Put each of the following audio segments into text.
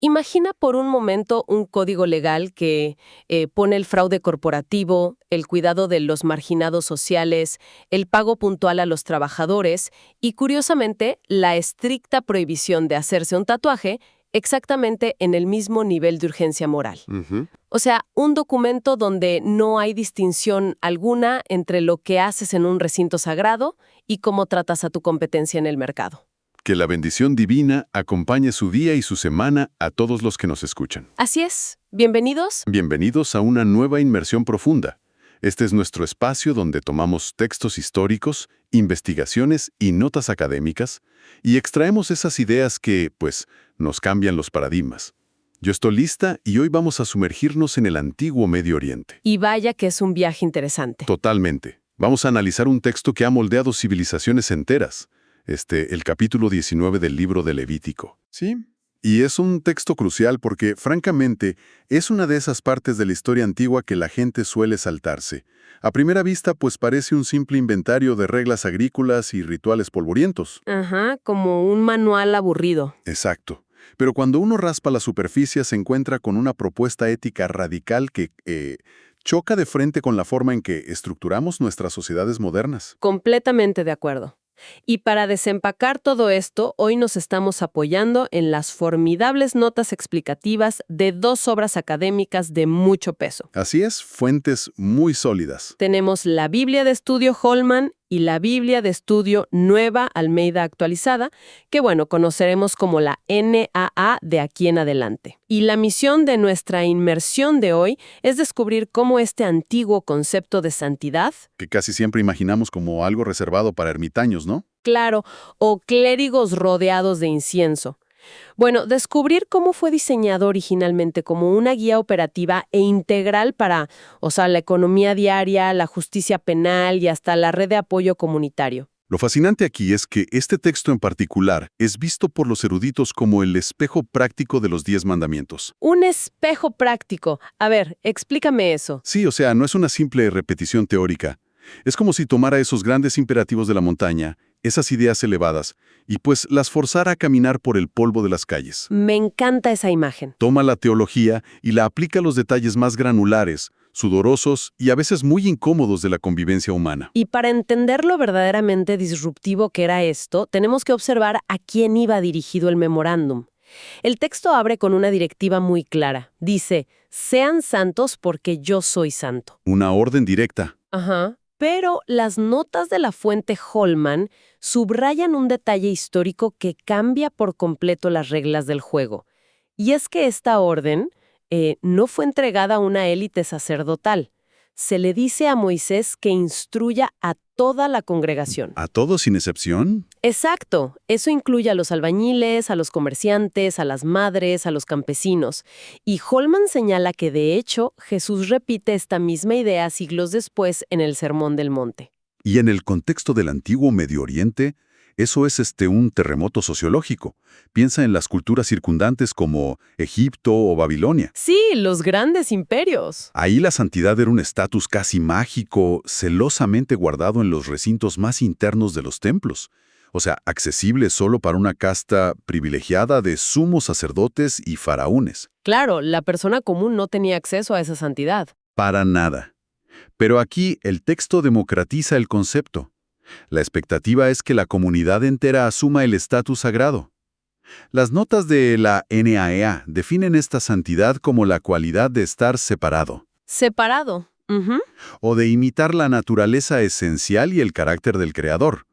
Imagina por un momento un código legal que pone el fraude corporativo, el cuidado de los marginados sociales, el pago puntual a los trabajadores y, curiosamente, la estricta prohibición de hacerse un tatuaje exactamente en el mismo nivel de urgencia moral. Ujú. O sea, un documento donde no hay distinción alguna entre lo que haces en un recinto sagrado y cómo tratas a tu competencia en el mercado. Que la bendición divina acompañe su día y su semana a todos los que nos escuchan. Así es. Bienvenidos. Bienvenidos a una nueva inmersión profunda. Este es nuestro espacio donde tomamos textos históricos, investigaciones y notas académicas y extraemos esas ideas que, pues, nos cambian los paradigmas. Yo estoy lista y hoy vamos a sumergirnos en el antiguo Medio Oriente. Y vaya que es un viaje interesante. Totalmente. Vamos a analizar un texto que ha moldeado civilizaciones enteras. El capítulo 19 del libro de Levítico. Sí, Y es un texto crucial porque, francamente, es una de esas partes de la historia antigua que la gente suele saltarse. A primera vista, pues parece un simple inventario de reglas agrícolas y rituales polvorientos. Ajá, como un manual aburrido. Exacto. Pero cuando uno raspa la superficie se encuentra con una propuesta ética radical que choca de frente con la forma en que estructuramos nuestras sociedades modernas. Completamente de acuerdo. Y para desempacar todo esto, hoy nos estamos apoyando en las formidables notas explicativas de dos obras académicas de mucho peso. Así es, fuentes muy sólidas. Tenemos la Biblia de Estudio Holman y la Biblia de Estudio Nueva Almeida Actualizada, que conoceremos como la NAA de aquí en adelante. Y la misión de nuestra inmersión de hoy es descubrir cómo este antiguo concepto de santidad, Que casi siempre imaginamos como algo reservado para ermitaños, ¿no? claro, o clérigos rodeados de incienso. Descubrir cómo fue diseñado originalmente como una guía operativa e integral para, la economía diaria, la justicia penal y hasta la red de apoyo comunitario. Lo fascinante aquí es que este texto en particular es visto por los eruditos como el espejo práctico de los 10 mandamientos. Un espejo práctico. A ver, explícame eso. Sí, o sea, no es una simple repetición teórica. Es como si tomara esos grandes imperativos de la montaña, esas ideas elevadas, y pues las forzara a caminar por el polvo de las calles. Me encanta esa imagen. Toma la teología y la aplica a los detalles más granulares, sudorosos y a veces muy incómodos de la convivencia humana. Y para entender lo verdaderamente disruptivo que era esto, tenemos que observar a quién iba dirigido el memorándum. El texto abre con una directiva muy clara. Dice, sean santos porque yo soy santo. Una orden directa. Ajá. Pero las notas de la fuente Holman subrayan un detalle histórico que cambia por completo las reglas del juego. Y es que esta orden no fue entregada a una élite sacerdotal. Se le dice a Moisés que instruya a toda la congregación. ¿A todos sin excepción? Exacto. Eso incluye a los albañiles, a los comerciantes, a las madres, a los campesinos. Y Holman señala que, de hecho, Jesús repite esta misma idea siglos después en el Sermón del Monte. Y en el contexto del antiguo Medio Oriente, eso es un terremoto sociológico. Piensa en las culturas circundantes como Egipto o Babilonia. Sí, los grandes imperios. Ahí la santidad era un estatus casi mágico, celosamente guardado en los recintos más internos de los templos. O sea, accesible solo para una casta privilegiada de sumos sacerdotes y faraones. Claro, la persona común no tenía acceso a esa santidad. Para nada. Pero aquí el texto democratiza el concepto. La expectativa es que la comunidad entera asuma el estatus sagrado. Las notas de la NAA definen esta santidad como la cualidad de estar separado, Separado. Ujú. o de imitar la naturaleza esencial y el carácter del Creador.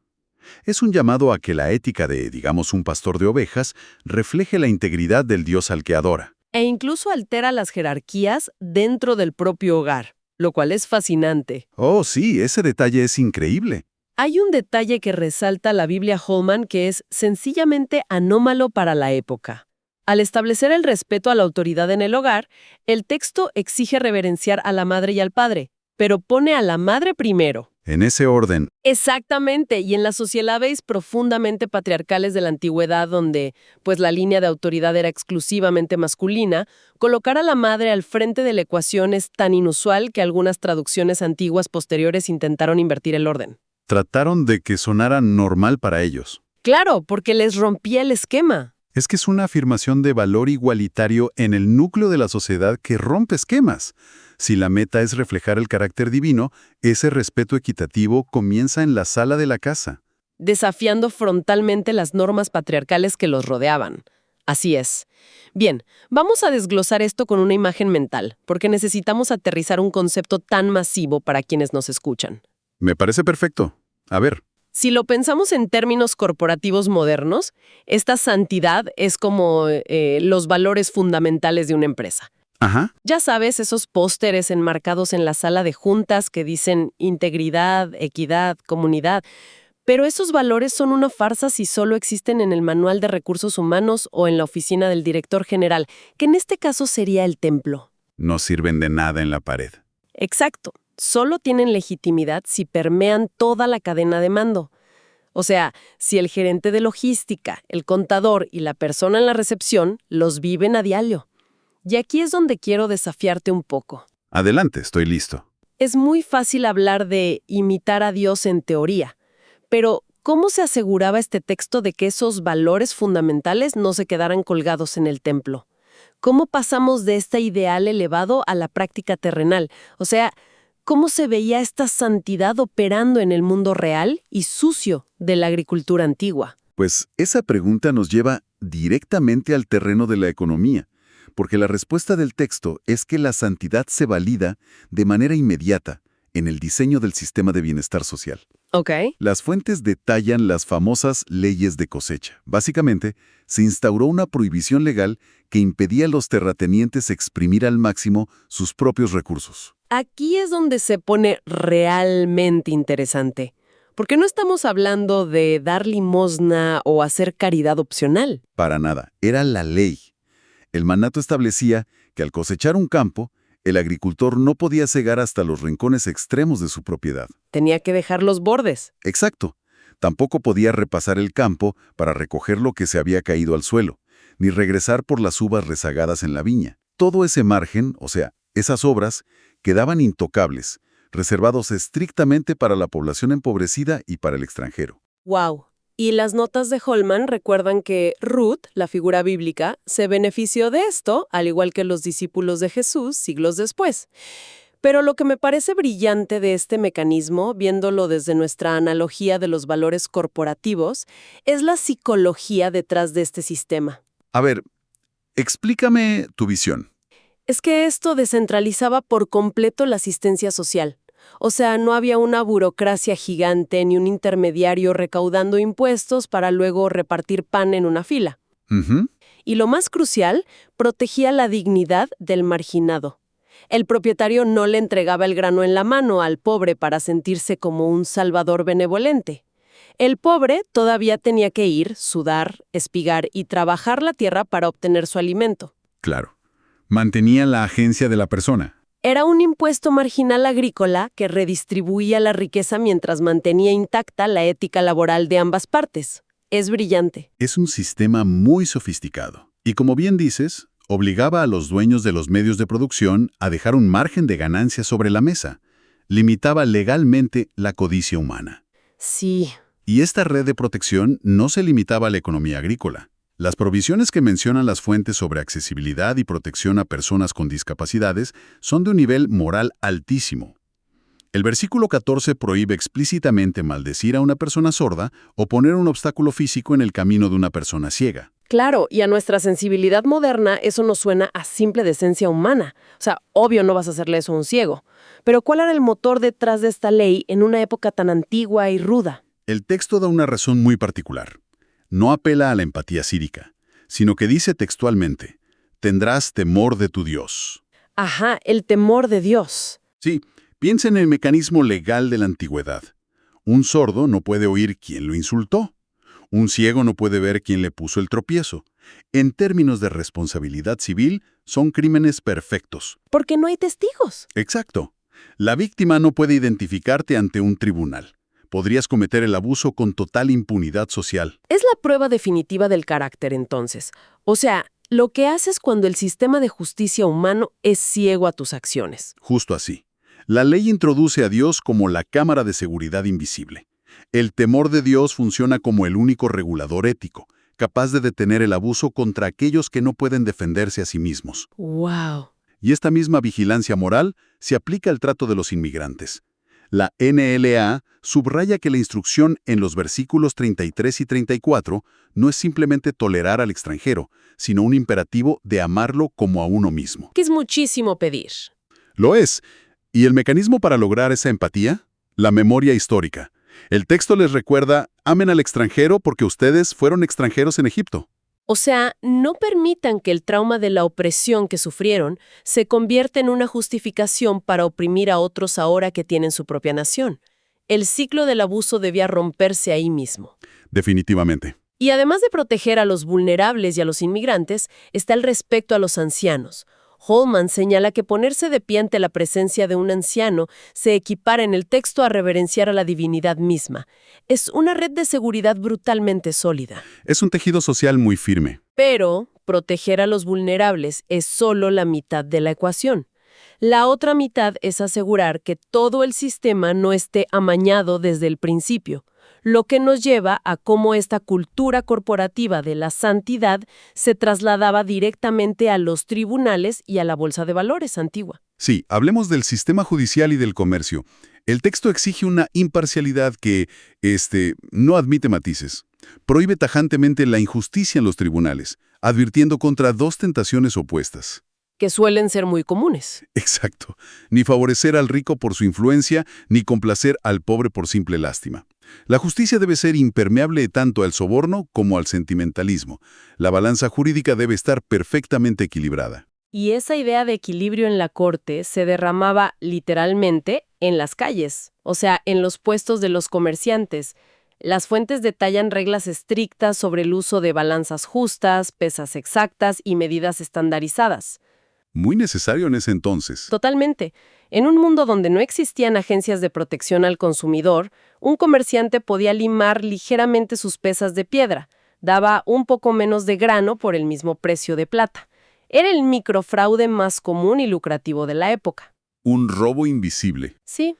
Es un llamado a que la ética de, digamos, un pastor de ovejas refleje la integridad del Dios al que adora. E incluso altera las jerarquías dentro del propio hogar, lo cual es fascinante. Oh, sí, ese detalle es increíble. Hay un detalle que resalta la Biblia Holman que es sencillamente anómalo para la época. Al establecer el respeto a la autoridad en el hogar, el texto exige reverenciar a la madre y al padre, pero pone a la madre primero. En ese orden, Exactamente, y en las sociedades profundamente patriarcales de la antigüedad, donde la línea de autoridad era exclusivamente masculina, colocar a la madre al frente de la ecuación es tan inusual que algunas traducciones antiguas posteriores intentaron invertir el orden. trataron de que sonara normal para ellos. Claro, porque les rompía el esquema. Es que es una afirmación de valor igualitario en el núcleo de la sociedad que rompe esquemas. Si la meta es reflejar el carácter divino, ese respeto equitativo comienza en la sala de la casa. Desafiando frontalmente las normas patriarcales que los rodeaban. Así es. Bien, vamos a desglosar esto con una imagen mental, porque necesitamos aterrizar un concepto tan masivo para quienes nos escuchan. Me parece perfecto. A ver. Si lo pensamos en términos corporativos modernos, esta santidad es como los valores fundamentales de una empresa. Ajá. Ya sabes, esos pósteres enmarcados en la sala de juntas que dicen integridad, equidad, comunidad. Pero esos valores son una farsa si solo existen en el Manual de Recursos Humanos o en la oficina del director general, que en este caso sería el templo. No sirven de nada en la pared. Exacto. Solo tienen legitimidad si permean toda la cadena de mando. O sea, si el gerente de logística, el contador y la persona en la recepción los viven a diario. Y aquí es donde quiero desafiarte un poco. Adelante, estoy listo. Es muy fácil hablar de imitar a Dios en teoría. Pero, ¿cómo se aseguraba este texto de que esos valores fundamentales no se quedaran colgados en el templo? ¿Cómo pasamos de este ideal elevado a la práctica terrenal? O sea, ¿cómo se veía esta santidad operando en el mundo real y sucio de la agricultura antigua? Pues esa pregunta nos lleva directamente al terreno de la economía, porque la respuesta del texto es que la santidad se valida de manera inmediata en el diseño del sistema de bienestar social. Ok. Las fuentes detallan las famosas leyes de cosecha. Básicamente, se instauró una prohibición legal que impedía a los terratenientes exprimir al máximo sus propios recursos. Aquí es donde se pone realmente interesante, porque no estamos hablando de dar limosna o hacer caridad opcional. Para nada, era la ley. El mandato establecía que al cosechar un campo, el agricultor no podía cegar hasta los rincones extremos de su propiedad. Tenía que dejar los bordes. Exacto. Tampoco podía repasar el campo para recoger lo que se había caído al suelo, ni regresar por las uvas rezagadas en la viña. Todo ese margen, o sea, esas obras, quedaban intocables, reservados estrictamente para la población empobrecida y para el extranjero. ¡Wow! Y las notas de Holman recuerdan que Ruth, la figura bíblica, se benefició de esto, al igual que los discípulos de Jesús siglos después. Pero lo que me parece brillante de este mecanismo, viéndolo desde nuestra analogía de los valores corporativos, es la psicología detrás de este sistema. A ver, explícame tu visión. Es que esto descentralizaba por completo la asistencia social. O sea, no había una burocracia gigante ni un intermediario recaudando impuestos para luego repartir pan en una fila. Ujú. Y lo más crucial, protegía la dignidad del marginado. El propietario no le entregaba el grano en la mano al pobre para sentirse como un salvador benevolente. El pobre todavía tenía que ir, sudar, espigar y trabajar la tierra para obtener su alimento. Claro. Mantenía la agencia de la persona. Era un impuesto marginal agrícola que redistribuía la riqueza mientras mantenía intacta la ética laboral de ambas partes. Es brillante. Es un sistema muy sofisticado. Y como bien dices, obligaba a los dueños de los medios de producción a dejar un margen de ganancia sobre la mesa. Limitaba legalmente la codicia humana. Sí. Y esta red de protección no se limitaba a la economía agrícola. Las provisiones que mencionan las fuentes sobre accesibilidad y protección a personas con discapacidades son de un nivel moral altísimo. El versículo 14 prohíbe explícitamente maldecir a una persona sorda o poner un obstáculo físico en el camino de una persona ciega. Claro, y a nuestra sensibilidad moderna eso nos suena a simple decencia humana. O sea, obvio no vas a hacerle eso a un ciego. Pero ¿cuál era el motor detrás de esta ley en una época tan antigua y ruda? El texto da una razón muy particular. No apela a la empatía cívica, sino que dice textualmente, «Tendrás temor de tu Dios». Ajá, el temor de Dios. Sí, piensa en el mecanismo legal de la antigüedad. Un sordo no puede oír quién lo insultó. Un ciego no puede ver quién le puso el tropiezo. En términos de responsabilidad civil, son crímenes perfectos. Porque no hay testigos. Exacto. La víctima no puede identificarte ante un tribunal. Podrías cometer el abuso con total impunidad social. Es la prueba definitiva del carácter, entonces. O sea, lo que haces cuando el sistema de justicia humano es ciego a tus acciones. Justo así. La ley introduce a Dios como la cámara de seguridad invisible. El temor de Dios funciona como el único regulador ético, capaz de detener el abuso contra aquellos que no pueden defenderse a sí mismos. ¡Wow! Y esta misma vigilancia moral se aplica al trato de los inmigrantes. La NLA subraya que la instrucción en los versículos 33 y 34 no es simplemente tolerar al extranjero, sino un imperativo de amarlo como a uno mismo. Que es muchísimo pedir. Lo es. ¿Y el mecanismo para lograr esa empatía? La memoria histórica. El texto les recuerda, amen al extranjero porque ustedes fueron extranjeros en Egipto. O sea, no permitan que el trauma de la opresión que sufrieron se convierta en una justificación para oprimir a otros ahora que tienen su propia nación. El ciclo del abuso debía romperse ahí mismo. Definitivamente. Y además de proteger a los vulnerables y a los inmigrantes, está el respeto a los ancianos. Holman señala que ponerse de pie ante la presencia de un anciano se equipara en el texto a reverenciar a la divinidad misma. Es una red de seguridad brutalmente sólida. Es un tejido social muy firme. Pero proteger a los vulnerables es solo la mitad de la ecuación. La otra mitad es asegurar que todo el sistema no esté amañado desde el principio, lo que nos lleva a cómo esta cultura corporativa de la santidad se trasladaba directamente a los tribunales y a la bolsa de valores antigua. Sí, hablemos del sistema judicial y del comercio. El texto exige una imparcialidad que, no admite matices. Prohíbe tajantemente la injusticia en los tribunales, advirtiendo contra dos tentaciones opuestas. Que suelen ser muy comunes. Exacto. Ni favorecer al rico por su influencia, ni complacer al pobre por simple lástima. La justicia debe ser impermeable tanto al soborno como al sentimentalismo. La balanza jurídica debe estar perfectamente equilibrada. Y esa idea de equilibrio en la corte se derramaba literalmente en las calles, o sea, en los puestos de los comerciantes. Las fuentes detallan reglas estrictas sobre el uso de balanzas justas, pesas exactas y medidas estandarizadas. Muy necesario en ese entonces. Totalmente. En un mundo donde no existían agencias de protección al consumidor, un comerciante podía limar ligeramente sus pesas de piedra. Daba un poco menos de grano por el mismo precio de plata. Era el microfraude más común y lucrativo de la época. Un robo invisible. Sí.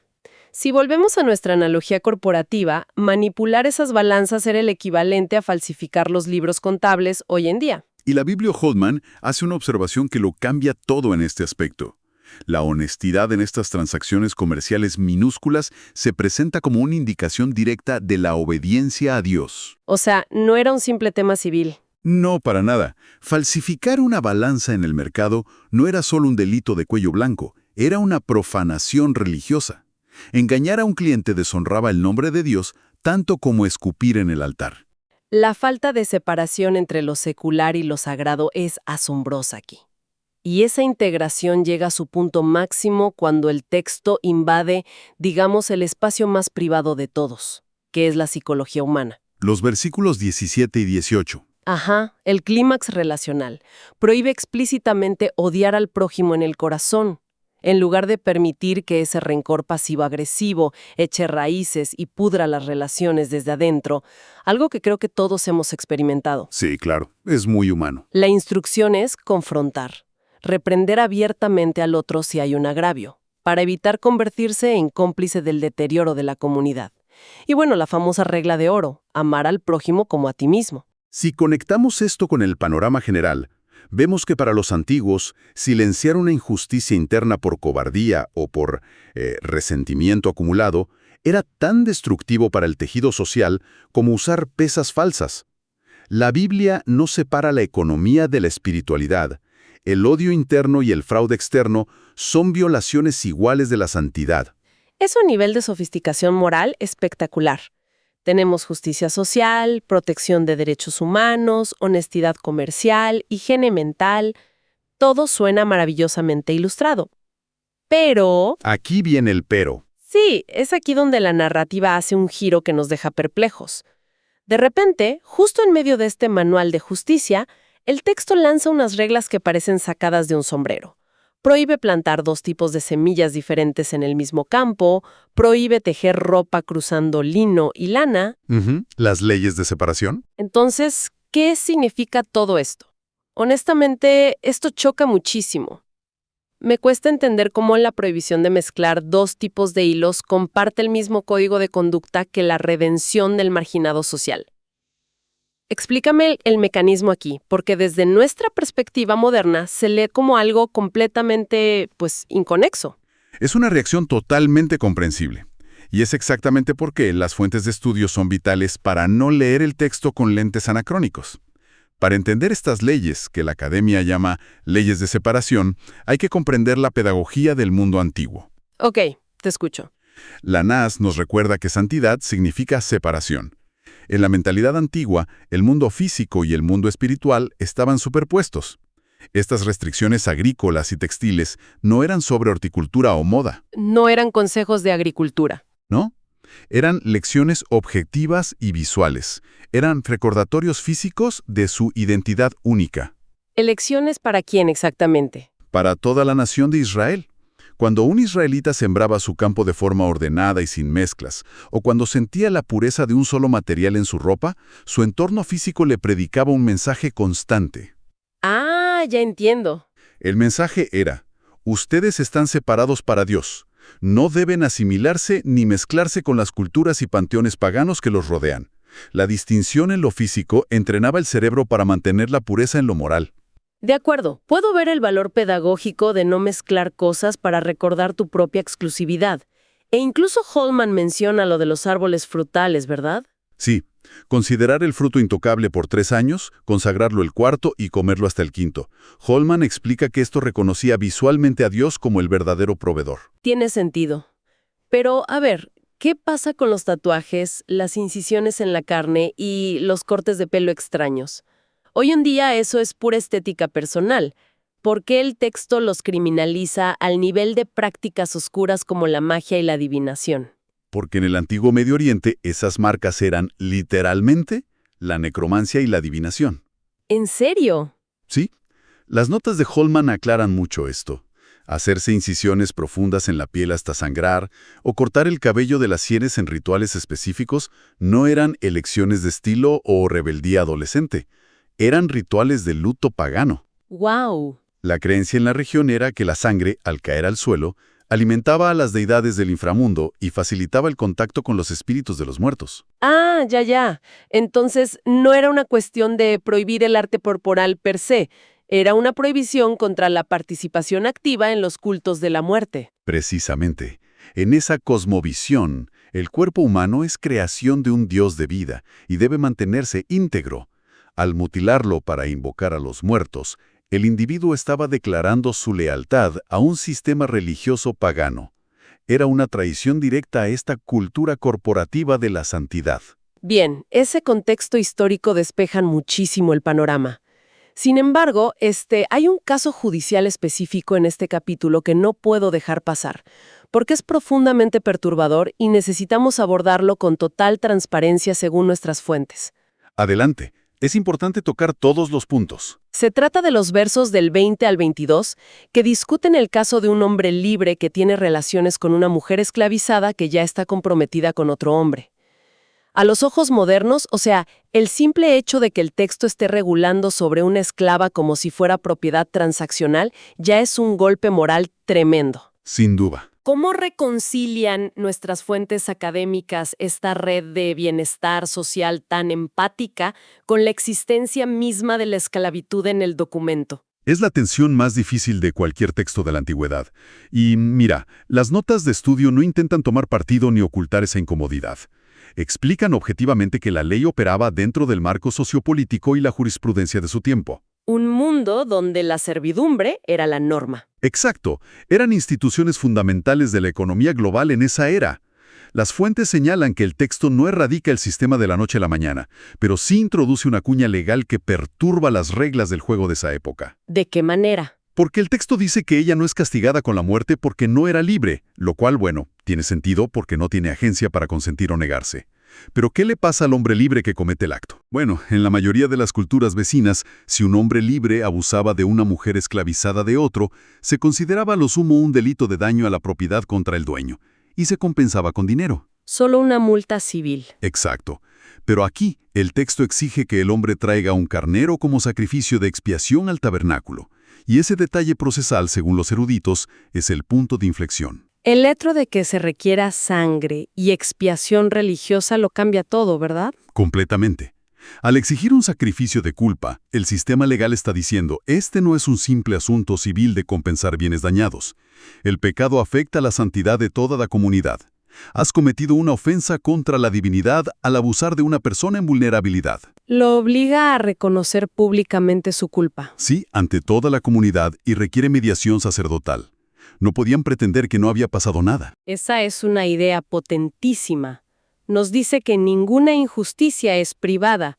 Si volvemos a nuestra analogía corporativa, manipular esas balanzas era el equivalente a falsificar los libros contables hoy en día. Y la Biblio Holman hace una observación que lo cambia todo en este aspecto. La honestidad en estas transacciones comerciales minúsculas se presenta como una indicación directa de la obediencia a Dios. O sea, no era un simple tema civil. No, para nada. Falsificar una balanza en el mercado no era solo un delito de cuello blanco, era una profanación religiosa. Engañar a un cliente deshonraba el nombre de Dios tanto como escupir en el altar. La falta de separación entre lo secular y lo sagrado es asombrosa aquí. Y esa integración llega a su punto máximo cuando el texto invade, digamos, el espacio más privado de todos, que es la psicología humana. Los versículos 17 y 18. Ajá, el clímax relacional. Prohíbe explícitamente odiar al prójimo en el corazón. En lugar de permitir que ese rencor pasivo-agresivo eche raíces y pudra las relaciones desde adentro, algo que creo que todos hemos experimentado. Sí, claro, es muy humano. La instrucción es confrontar, reprender abiertamente al otro si hay un agravio, para evitar convertirse en cómplice del deterioro de la comunidad. Y bueno, la famosa regla de oro, amar al prójimo como a ti mismo. Si conectamos esto con el panorama general, vemos que para los antiguos, silenciar una injusticia interna por cobardía o por resentimiento acumulado era tan destructivo para el tejido social como usar pesas falsas. La Biblia no separa la economía de la espiritualidad. El odio interno y el fraude externo son violaciones iguales de la santidad. Es un nivel de sofisticación moral espectacular. Tenemos justicia social, protección de derechos humanos, honestidad comercial, higiene mental. Todo suena maravillosamente ilustrado. Pero... Aquí viene el pero. Sí, es aquí donde la narrativa hace un giro que nos deja perplejos. De repente, justo en medio de este manual de justicia, el texto lanza unas reglas que parecen sacadas de un sombrero. Prohíbe plantar 2 tipos de semillas diferentes en el mismo campo, prohíbe tejer ropa cruzando lino y lana. Las leyes de separación. Entonces, ¿qué significa todo esto? Honestamente, esto choca muchísimo. Me cuesta entender cómo la prohibición de mezclar 2 tipos de hilos comparte el mismo código de conducta que la redención del marginado social. Explícame el mecanismo aquí, porque desde nuestra perspectiva moderna se lee como algo completamente, pues, inconexo. Es una reacción totalmente comprensible. Y es exactamente por qué las fuentes de estudio son vitales para no leer el texto con lentes anacrónicos. Para entender estas leyes, que la academia llama leyes de separación, hay que comprender la pedagogía del mundo antiguo. Ok, te escucho. La NAS nos recuerda que santidad significa separación. En la mentalidad antigua, el mundo físico y el mundo espiritual estaban superpuestos. Estas restricciones agrícolas y textiles no eran sobre horticultura o moda, No eran consejos de agricultura. ¿no? Eran lecciones objetivas y visuales. Eran recordatorios físicos de su identidad única. ¿Elecciones para quién exactamente? Para toda la nación de Israel. Cuando un israelita sembraba su campo de forma ordenada y sin mezclas, o cuando sentía la pureza de un solo material en su ropa, su entorno físico le predicaba un mensaje constante. Ah, ya entiendo. El mensaje era: ustedes están separados para Dios. No deben asimilarse ni mezclarse con las culturas y panteones paganos que los rodean. La distinción en lo físico entrenaba el cerebro para mantener la pureza en lo moral. De acuerdo, puedo ver el valor pedagógico de no mezclar cosas para recordar tu propia exclusividad. E incluso Holman menciona lo de los árboles frutales, ¿verdad? Sí, considerar el fruto intocable por 3 años, consagrarlo el cuarto y comerlo hasta el quinto. Holman explica que esto reconocía visualmente a Dios como el verdadero proveedor. Tiene sentido. Pero, a ver, ¿qué pasa con los tatuajes, las incisiones en la carne y los cortes de pelo extraños? Hoy en día eso es pura estética personal. ¿Por qué el texto los criminaliza al nivel de prácticas oscuras como la magia y la adivinación? Porque en el antiguo Medio Oriente esas marcas eran, literalmente, la necromancia y la adivinación. ¿En serio? ¿Sí? Las notas de Holman aclaran mucho esto. Hacerse incisiones profundas en la piel hasta sangrar o cortar el cabello de las sienes en rituales específicos no eran elecciones de estilo o rebeldía adolescente. Eran rituales de luto pagano. ¡Wow! La creencia en la región era que la sangre, al caer al suelo, alimentaba a las deidades del inframundo y facilitaba el contacto con los espíritus de los muertos. Ah, ya, ya. Entonces, no era una cuestión de prohibir el arte corporal per se. Era una prohibición contra la participación activa en los cultos de la muerte. Precisamente, en esa cosmovisión, el cuerpo humano es creación de un Dios de vida y debe mantenerse íntegro. Al mutilarlo para invocar a los muertos, el individuo estaba declarando su lealtad a un sistema religioso pagano. Era una traición directa a esta cultura corporativa de la santidad. Bien, ese contexto histórico despeja muchísimo el panorama. Sin embargo, hay un caso judicial específico en este capítulo que no puedo dejar pasar, porque es profundamente perturbador y necesitamos abordarlo con total transparencia según nuestras fuentes. Adelante. Es importante tocar todos los puntos. Se trata de los versos del 20 al 22 que discuten el caso de un hombre libre que tiene relaciones con una mujer esclavizada que ya está comprometida con otro hombre. A los ojos modernos, o sea, el simple hecho de que el texto esté regulando sobre una esclava como si fuera propiedad transaccional ya es un golpe moral tremendo. Sin duda. ¿Cómo reconcilian nuestras fuentes académicas esta red de bienestar social tan empática con la existencia misma de la esclavitud en el documento? Es la tensión más difícil de cualquier texto de la antigüedad. Y mira, las notas de estudio no intentan tomar partido ni ocultar esa incomodidad. Explican objetivamente que la ley operaba dentro del marco sociopolítico y la jurisprudencia de su tiempo. Un mundo donde la servidumbre era la norma. Exacto, eran instituciones fundamentales de la economía global en esa era. Las fuentes señalan que el texto no erradica el sistema de la noche a la mañana, pero sí introduce una cuña legal que perturba las reglas del juego de esa época. ¿De qué manera? Porque el texto dice que ella no es castigada con la muerte porque no era libre, lo cual, bueno, tiene sentido porque no tiene agencia para consentir o negarse. Pero ¿qué le pasa al hombre libre que comete el acto? Bueno, en la mayoría de las culturas vecinas, si un hombre libre abusaba de una mujer esclavizada de otro, se consideraba a lo sumo un delito de daño a la propiedad contra el dueño, y se compensaba con dinero. Solo una multa civil. Exacto. Pero aquí, el texto exige que el hombre traiga un carnero como sacrificio de expiación al tabernáculo, y ese detalle procesal, según los eruditos, es el punto de inflexión. El hecho de que se requiera sangre y expiación religiosa lo cambia todo, ¿verdad? Completamente. Al exigir un sacrificio de culpa, el sistema legal está diciendo, este no es un simple asunto civil de compensar bienes dañados. El pecado afecta la santidad de toda la comunidad. Has cometido una ofensa contra la divinidad al abusar de una persona en vulnerabilidad. Lo obliga a reconocer públicamente su culpa. Sí, ante toda la comunidad y requiere mediación sacerdotal. No podían pretender que no había pasado nada. Esa es una idea potentísima. Nos dice que ninguna injusticia es privada.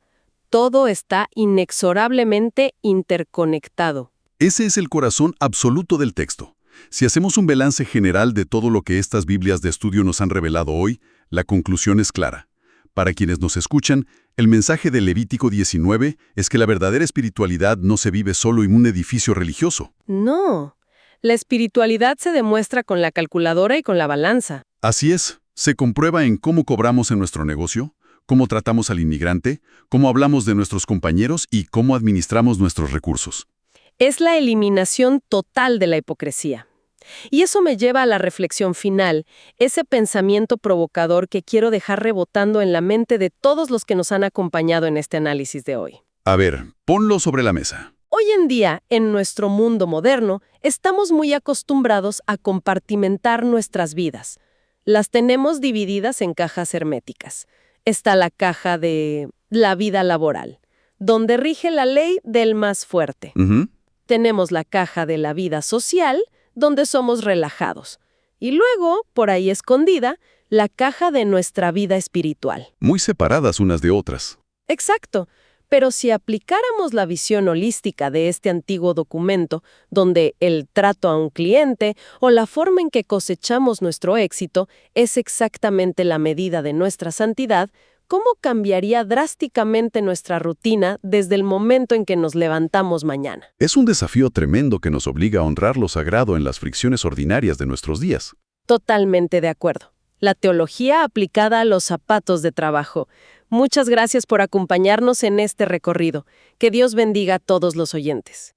Todo está inexorablemente interconectado. Ese es el corazón absoluto del texto. Si hacemos un balance general de todo lo que estas Biblias de estudio nos han revelado hoy, la conclusión es clara. Para quienes nos escuchan, el mensaje de Levítico 19 es que la verdadera espiritualidad no se vive solo en un edificio religioso. No, la espiritualidad se demuestra con la calculadora y con la balanza. Así es, se comprueba en cómo cobramos en nuestro negocio, cómo tratamos al inmigrante, cómo hablamos de nuestros compañeros y cómo administramos nuestros recursos. Es la eliminación total de la hipocresía. Y eso me lleva a la reflexión final, ese pensamiento provocador que quiero dejar rebotando en la mente de todos los que nos han acompañado en este análisis de hoy. A ver, ponlo sobre la mesa. Hoy en día, en nuestro mundo moderno, estamos muy acostumbrados a compartimentar nuestras vidas. Las tenemos divididas en cajas herméticas. Está la caja de la vida laboral, donde rige la ley del más fuerte. Tenemos la caja de la vida social, donde somos relajados. Y luego, por ahí escondida, la caja de nuestra vida espiritual. Muy separadas unas de otras. Exacto. Pero si aplicáramos la visión holística de este antiguo documento, donde el trato a un cliente o la forma en que cosechamos nuestro éxito es exactamente la medida de nuestra santidad, ¿cómo cambiaría drásticamente nuestra rutina desde el momento en que nos levantamos mañana? Es un desafío tremendo que nos obliga a honrar lo sagrado en las fricciones ordinarias de nuestros días. Totalmente de acuerdo. La teología aplicada a los zapatos de trabajo. Muchas gracias por acompañarnos en este recorrido. Que Dios bendiga a todos los oyentes.